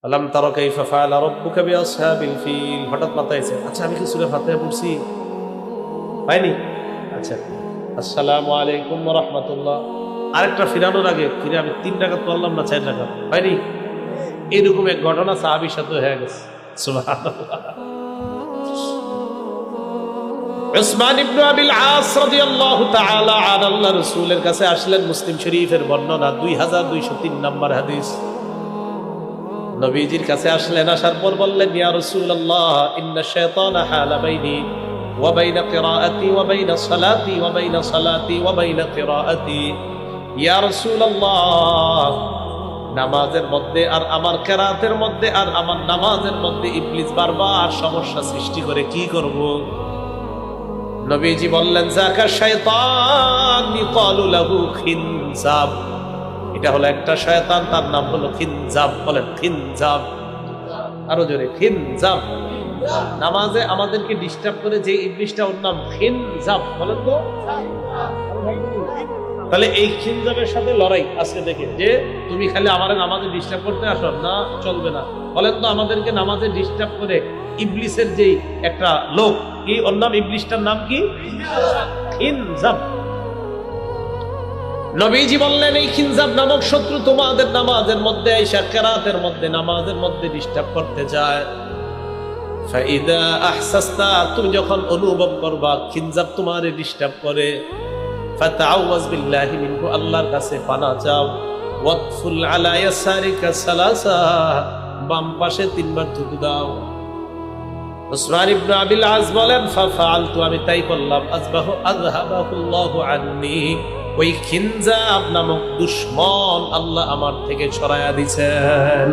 আলাম তারা কাইফা ফাআলা রাব্বুকা বিআসহাবিল ফিল। হঠাৎ মাথায় এসে, আচ্ছা আমি কি সূরা ফাতিহা পড়ছি? হয়নি? আচ্ছা, আসসালামু আলাইকুম ওয়া রাহমাতুল্লাহ। আরেকটা ফিরানোর আগে ফিরে আমি 3 রাকাত পড়লাম না 4 রাকাত? হয়নি? এরকম এক ঘটনা সাহাবীর সাথে হয়ে গেছে। সুবহানাল্লাহ। উসমান ইবনে আবিল আস রাদিয়াল্লাহু তাআলা আন আল্লাহর রাসূলের কাছে আসলেন। মুসলিম শরীফের বর্ণনা 2203 নম্বর হাদিস। নবীজির কাছে আসলেন, আসার পর বললেন, ইয়া রাসূলুল্লাহ ইন্না শাইতানা হালা বাইনি ওয়া বাইনা কিরাআতি ওয়া বাইনা সালাতি ওয়া বাইনা সালাতি ওয়া বাইনা কিরাআতি। ইয়া রাসূলুল্লাহ, নামাজের মধ্যে আর আমার কিরাআতের মধ্যে আর আমার নামাজের মধ্যে ইবলিস বারবার সমস্যা সৃষ্টি করে, কি করব? নবীজি বললেন, যাকা শাইতান ইকালু লাহু খিনজাব। এটা হলো একটা শয়তান, তার নাম হলো খিনজাব। বলেন খিনজাব, আরো জোরে, খিনজাব। নামাজে আমাদেরকে ডিস্টার্ব করে যে ইবলিসটা, ওর নাম খিনজাব। বলেন তো। তাহলে এই খিনজাবের সাথে লড়াই আজকে দেখে, যে তুমি খালি আমার নামাজে ডিস্টার্ব করতে আসো না, চলবে না। বলেন তো, আমাদেরকে নামাজে ডিস্টার্ব করে ইবলিসের যেই একটা লোক, কি ওর নাম, ইবলিসটার নাম কি? খিনজাব। নবীজি বললেন, এই খিনজাব নামক শত্রু তোমাদের নামাজের মধ্যে আইসা কিরাতের মধ্যে, নামাজের মধ্যে ডিস্টার্ব করতে যায়। ফাইদা আহসাসতা, তুমি যখন অনুভব করবা খিনজাব তোমারে ডিস্টার্ব করে, ফাতাআওয়াজ বিল্লাহি মিনহু, আল্লাহর কাছে পানাহ চাও। ওয়াকফুল আলা ইয়াসারিকা সালাসা, বাম পাশে 3 বার থুতু দাও। উসমান ইবনে আবিল আস বলেন, ফাফআলতু, আমি তাই করলাম। আযহাবাহুল্লাহু আন্নী, ওই খিনজাব নামক দুশমন আল্লাহ আমার থেকে সরায়া দিয়েছেন।